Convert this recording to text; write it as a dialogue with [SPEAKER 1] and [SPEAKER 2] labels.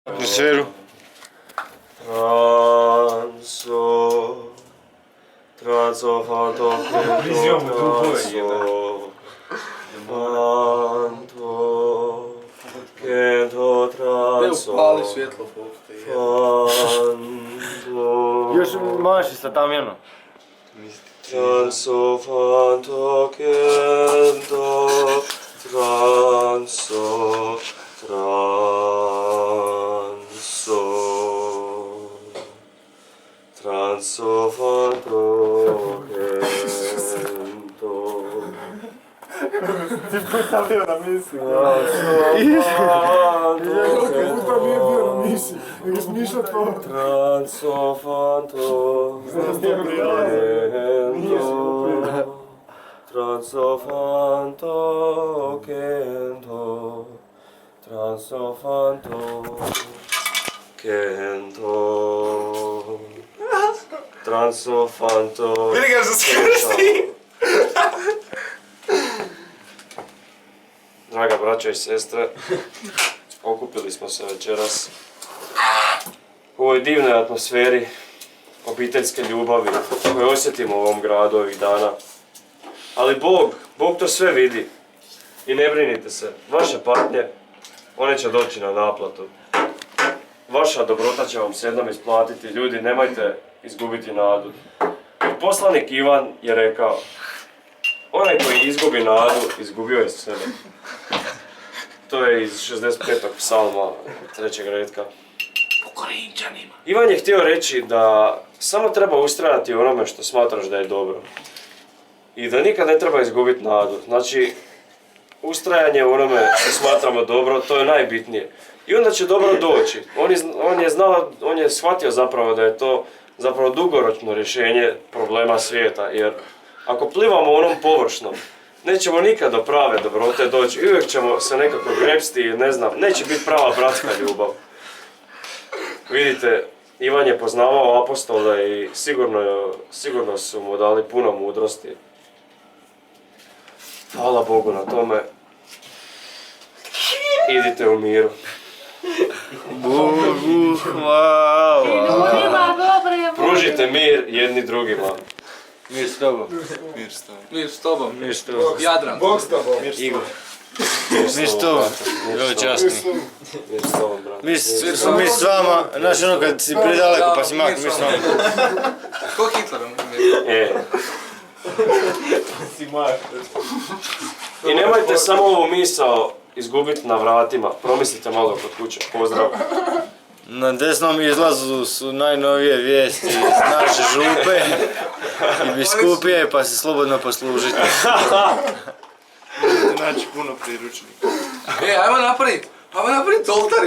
[SPEAKER 1] Atmosferu.
[SPEAKER 2] Transo fanto kento transo
[SPEAKER 3] Upali svjetlo
[SPEAKER 1] Još maši sa tamjeno.
[SPEAKER 2] Transo fanto kento transo Transo fanto kento
[SPEAKER 1] Ti puta bio na misiji.
[SPEAKER 4] Puta nije bio na misiji, nego smišlja to.
[SPEAKER 2] Transo fanto kento Transo fanto kento Transo fanto kento Transo fanto
[SPEAKER 3] Vidi ga što skršti!
[SPEAKER 2] Draga braćo i sestre, okupili smo se večeras u ovoj divnoj atmosferi obiteljske ljubavi koju osjetimo u ovom gradu ovih dana. Ali Bog to sve vidi i ne brinite se, vaše patnje, one će doći na naplatu. Vaša dobrota će vam se jednom isplatiti, ljudi, nemojte izgubiti nadu. I poslanik Ivan je rekao, onaj koji izgubi nadu, izgubio je sebe. To je iz 65. psalma, 3. redka.
[SPEAKER 3] Po Korinčanima.
[SPEAKER 2] Ivan je htio reći da samo treba ustrajati u onome što smatraš da je dobro. I da nikad ne treba izgubiti nadu. Znači, ustrajanje u onome što smatramo dobro, to je najbitnije. I onda će dobro doći. On je shvatio zapravo da je to zapravo dugoročno rješenje problema svijeta. Jer ako plivamo onom površnom, nećemo nikad do prave dobrote doći. I uvijek ćemo se nekako grepsti i ne znam, neće biti prava bratska ljubav. Vidite, Ivan je poznavao apostole i sigurno su mu dali puno mudrosti. Hvala Bogu na tome. Idite u miru.
[SPEAKER 1] Bogu hvala.
[SPEAKER 2] Pružite mir jedni drugima.
[SPEAKER 1] Mir s tobom.
[SPEAKER 3] Mir s tobom.
[SPEAKER 1] Mir s tobom.
[SPEAKER 3] Jadran.
[SPEAKER 4] Bog s tobom.
[SPEAKER 1] Igor. Mir s tobom. Evo časni.
[SPEAKER 2] Mir s tobom, brate.
[SPEAKER 1] Mi s vama, znaš ono kad si predaleko pa si mak, mi s vama.
[SPEAKER 3] Ko Hitler vam mir?
[SPEAKER 2] I nemojte samo ovu misao izgubiti na vratima. Promislite malo kod kuće. Pozdrav.
[SPEAKER 1] Na desnom izlazu su najnovije vijesti iz naše župe i biskupije, pa se slobodno poslužite. Možete naći puno priručnika.
[SPEAKER 3] Ajmo napraviti oltar.